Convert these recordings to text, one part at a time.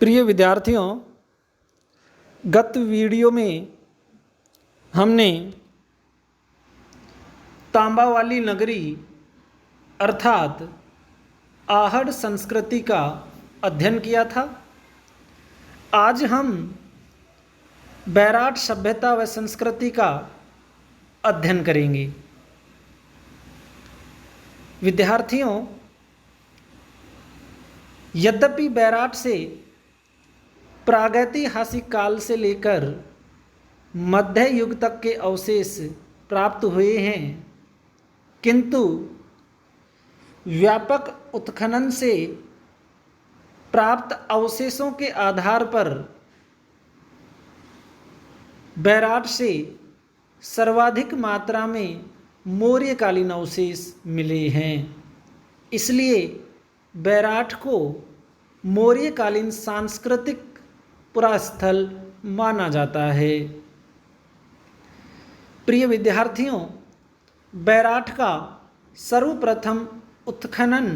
प्रिय विद्यार्थियों, गत वीडियो में हमने तांबा वाली नगरी अर्थात आहड़ संस्कृति का अध्ययन किया था। आज हम बैराट सभ्यता व संस्कृति का अध्ययन करेंगे। विद्यार्थियों, यद्यपि बैराट से प्रागैतिहासिक काल से लेकर मध्य युग तक के अवशेष प्राप्त हुए हैं, किंतु व्यापक उत्खनन से प्राप्त अवशेषों के आधार पर बैराट से सर्वाधिक मात्रा में मौर्यकालीन अवशेष मिले हैं। इसलिए बैराट को मौर्यकालीन सांस्कृतिक पुरास्थल माना जाता है। प्रिय विद्यार्थियों, बैराट का सर्वप्रथम उत्खनन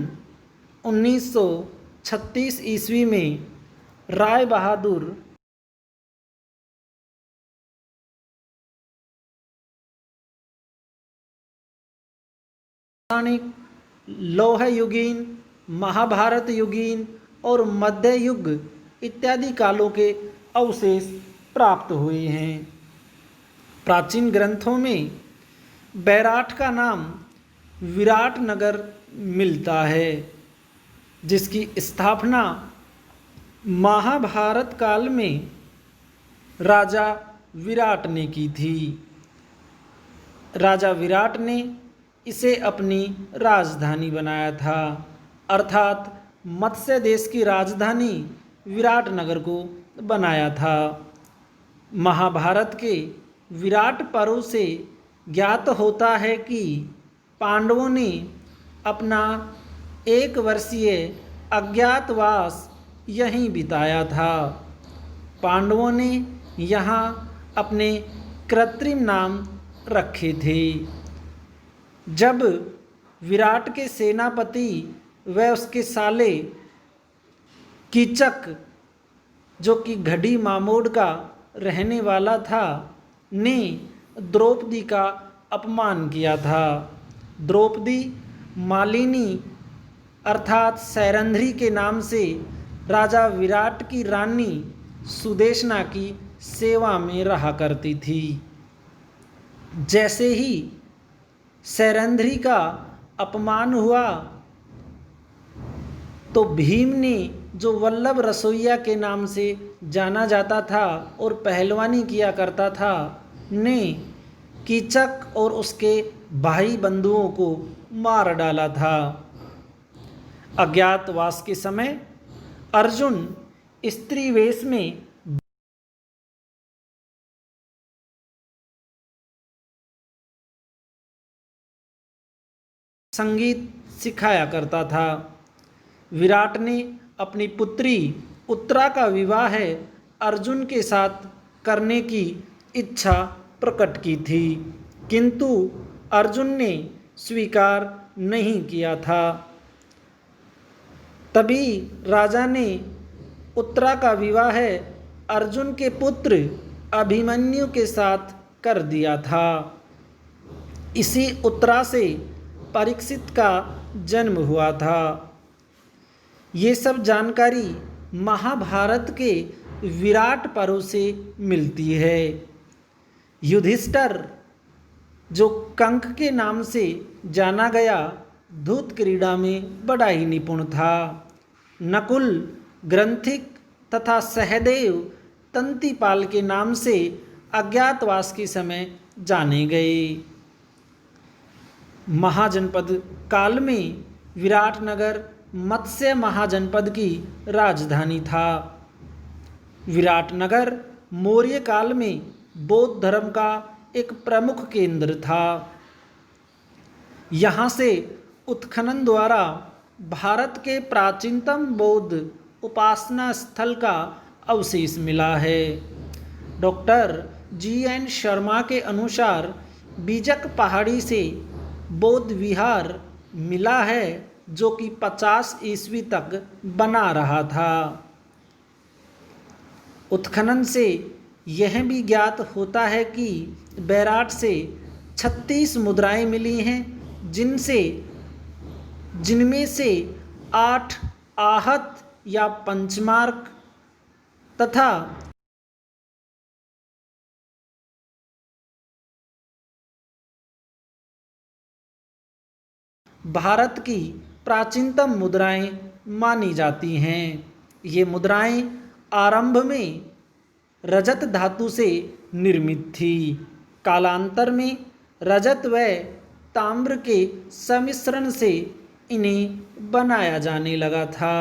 1936 ईस्वी में राय बहादुर लौह युगीन, महाभारत युगीन और मध्य युग इत्यादि कालों के अवशेष प्राप्त हुए हैं। प्राचीन ग्रंथों में बैराट का नाम विराट नगर मिलता है, जिसकी स्थापना महाभारत काल में राजा विराट ने की थी। राजा विराट ने इसे अपनी राजधानी बनाया था, अर्थात मत्स्य देश की राजधानी विराट नगर को बनाया था। महाभारत के विराट पर्व से ज्ञात होता है कि पांडवों ने अपना 1 वर्षीय अज्ञातवास यहीं बिताया था। पांडवों ने यहाँ अपने कृत्रिम नाम रखे थे। जब विराट के सेनापति व उसके साले कीचक, जो कि घड़ी मामोड का रहने वाला था, ने द्रौपदी का अपमान किया था। द्रौपदी मालिनी अर्थात सैरंध्री के नाम से राजा विराट की रानी सुदेशना की सेवा में रहा करती थी। जैसे ही सैरंध्री का अपमान हुआ तो भीम ने, जो वल्लभ रसोइया के नाम से जाना जाता था और पहलवानी किया करता था, ने कीचक और उसके भाई बंधुओं को मार डाला था। अज्ञातवास के समय अर्जुन स्त्री वेश में संगीत सिखाया करता था। विराट ने अपनी पुत्री उत्तरा का विवाह अर्जुन के साथ करने की इच्छा प्रकट की थी, किंतु अर्जुन ने स्वीकार नहीं किया था। तभी राजा ने उत्तरा का विवाह अर्जुन के पुत्र अभिमन्यु के साथ कर दिया था। इसी उत्तरा से परीक्षित का जन्म हुआ था। ये सब जानकारी महाभारत के विराट पर्व से मिलती है। युधिष्ठिर, जो कंक के नाम से जाना गया, धूत क्रीड़ा में बड़ा ही निपुण था। नकुल ग्रंथिक तथा सहदेव तंतीपाल के नाम से अज्ञातवास के समय जाने गए। महाजनपद काल में विराट नगर मत्स्य महाजनपद की राजधानी था। विराट नगर मौर्य काल में बौद्ध धर्म का एक प्रमुख केंद्र था। यहाँ से उत्खनन द्वारा भारत के प्राचीनतम बौद्ध उपासना स्थल का अवशेष मिला है। Doctor G.N. शर्मा के अनुसार बीजक पहाड़ी से बौद्ध विहार मिला है, जो कि 50 ईस्वी तक बना रहा था। उत्खनन से यह भी ज्ञात होता है कि बैराट से 36 मुद्राएं मिली हैं, जिनमें से 8 आहत या पंचमार्क तथा भारत की प्राचीनतम मुद्राएं मानी जाती हैं। ये मुद्राएं आरंभ में रजत धातु से निर्मित थी। कालांतर में रजत व ताम्र के सम्मिश्रण से इन्हें बनाया जाने लगा था।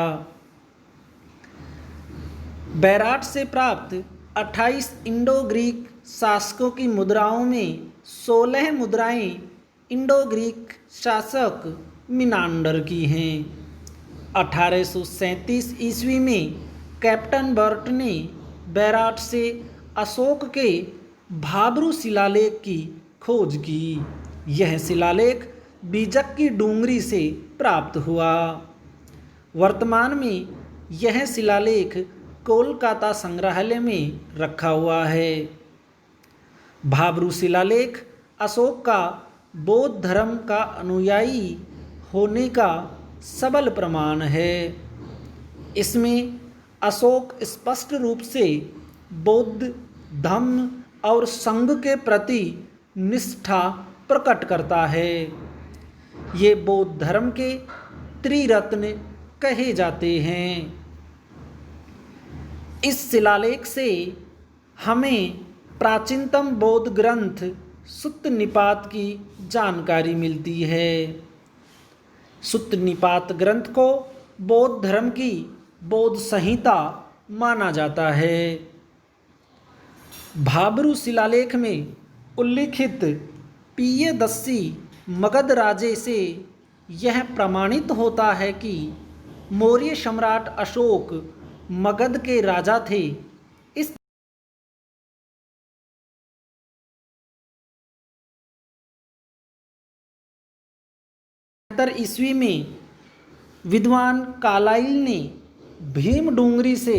बैराट से प्राप्त 28 इंडो ग्रीक शासकों की मुद्राओं में 16 मुद्राएं इंडो ग्रीक शासक मिनांडर की हैं। 1837 ईस्वी में कैप्टन बर्ट ने बैराट से अशोक के भाब्रू शिलालेख की खोज की। यह शिलालेख बीजक की डूंगरी से प्राप्त हुआ। वर्तमान में यह शिलालेख कोलकाता संग्रहालय में रखा हुआ है। भाब्रू शिलालेख अशोक का बौद्ध धर्म का अनुयायी होने का सबल प्रमाण है। इसमें अशोक स्पष्ट रूप से बौद्ध धम्म और संघ के प्रति निष्ठा प्रकट करता है। ये बौद्ध धर्म के त्रिरत्न कहे जाते हैं। इस शिलालेख से हमें प्राचीनतम बौद्ध ग्रंथ सुत्त निपात की जानकारी मिलती है। सुत्त निपात ग्रंथ को बौद्ध धर्म की बौद्ध संहिता माना जाता है। भाब्रू शिलालेख में उल्लिखित पियदस्सी मगध राजे से यह प्रमाणित होता है कि मौर्य सम्राट अशोक मगध के राजा थे। इस 1970 ईस्वी में विद्वान कालाइल ने भीम डूंगरी से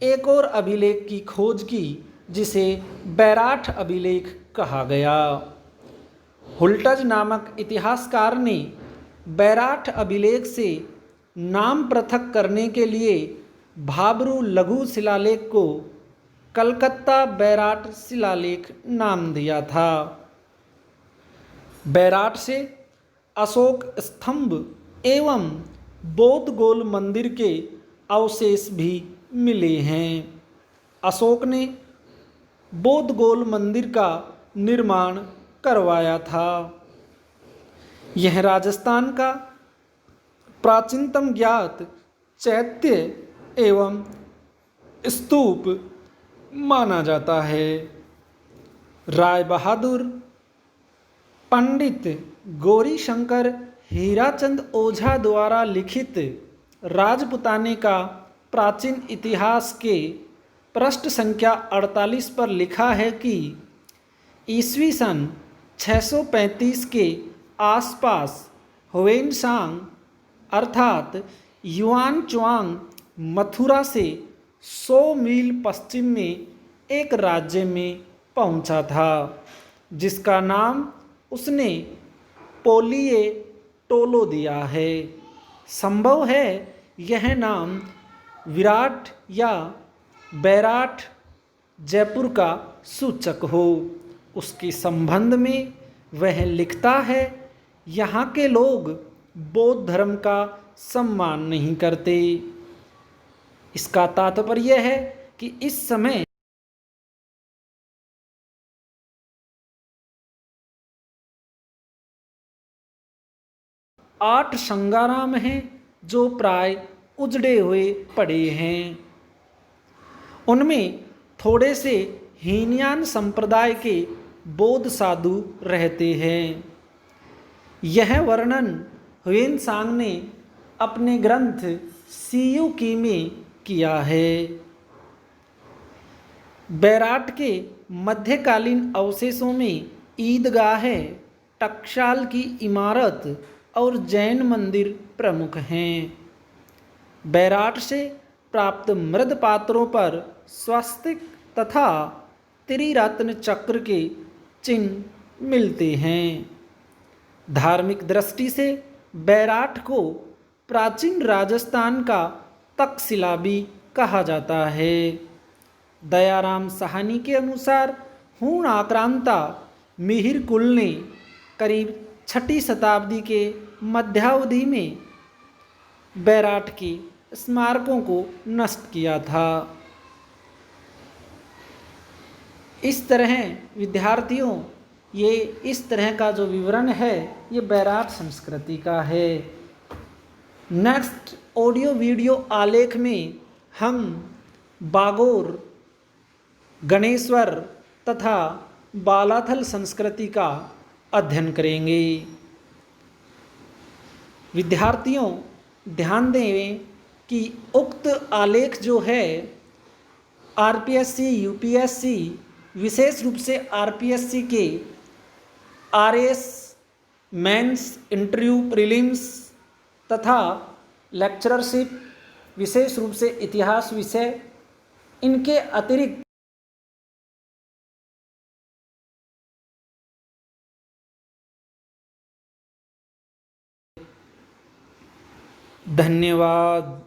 एक और अभिलेख की खोज की, जिसे बैराठ अभिलेख कहा गया। हुल्टज नामक इतिहासकार ने बैराठ अभिलेख से नाम पृथक करने के लिए भाब्रू लघु शिलालेख को कलकत्ता बैराठ शिलालेख नाम दिया था। बैराठ से अशोक स्तंभ एवं बौद्ध गोल मंदिर के अवशेष भी मिले हैं। अशोक ने बौद्ध गोल मंदिर का निर्माण करवाया था। यह राजस्थान का प्राचीनतम ज्ञात चैत्य एवं स्तूप माना जाता है। राय बहादुर पंडित गौरी शंकर हीराचंद ओझा द्वारा लिखित राजपुताने का प्राचीन इतिहास के पृष्ठ संख्या 48 पर लिखा है कि ईस्वी सन 635 के आसपास ह्वेनसांग अर्थात युआन च्वांग मथुरा से 100 मील पश्चिम में एक राज्य में पहुंचा था, जिसका नाम उसने पोलिये टोलो दिया है। संभव है यह नाम विराट या बैराठ जयपुर का सूचक हो। उसके संबंध में वह लिखता है, यहाँ के लोग बौद्ध धर्म का सम्मान नहीं करते। इसका तात्पर्य है कि इस समय आठ संगाराम हैं जो प्राय उजड़े हुए पड़े हैं। उनमें थोड़े से हीनयान संप्रदाय के बौद्ध साधु रहते हैं। यह वर्णन ह्वेनसांग ने अपने ग्रंथ सीयू की में किया है। बैराठ के मध्यकालीन अवशेषों में ईदगाह, टकसाल की इमारत और जैन मंदिर प्रमुख हैं। बैराठ से प्राप्त मृद पात्रों पर स्वस्तिक तथा त्रिरत्न चक्र के चिन्ह मिलते हैं। धार्मिक दृष्टि से बैराठ को प्राचीन राजस्थान का तक्षशिला भी कहा जाता है। दयाराम साहनी के अनुसार हूण आक्रांता मिहिर कुल ने करीब 6ठी शताब्दी के मध्यावधि में बैराठ के स्मारकों को नष्ट किया था। इस तरह विद्यार्थियों, ये इस तरह का जो विवरण है ये बैराठ संस्कृति का है। नेक्स्ट ऑडियो वीडियो आलेख में हम बागोर, गणेश्वर तथा बालाथल संस्कृति का अध्ययन करेंगे। विद्यार्थियों ध्यान दें कि उक्त आलेख जो है आरपीएससी, यूपीएससी, विशेष रूप से आरपीएससी के आरएस, मेंस, इंटरव्यू, प्रीलिम्स तथा लेक्चरशिप, विशेष रूप से इतिहास विषय, इनके अतिरिक्त धन्यवाद।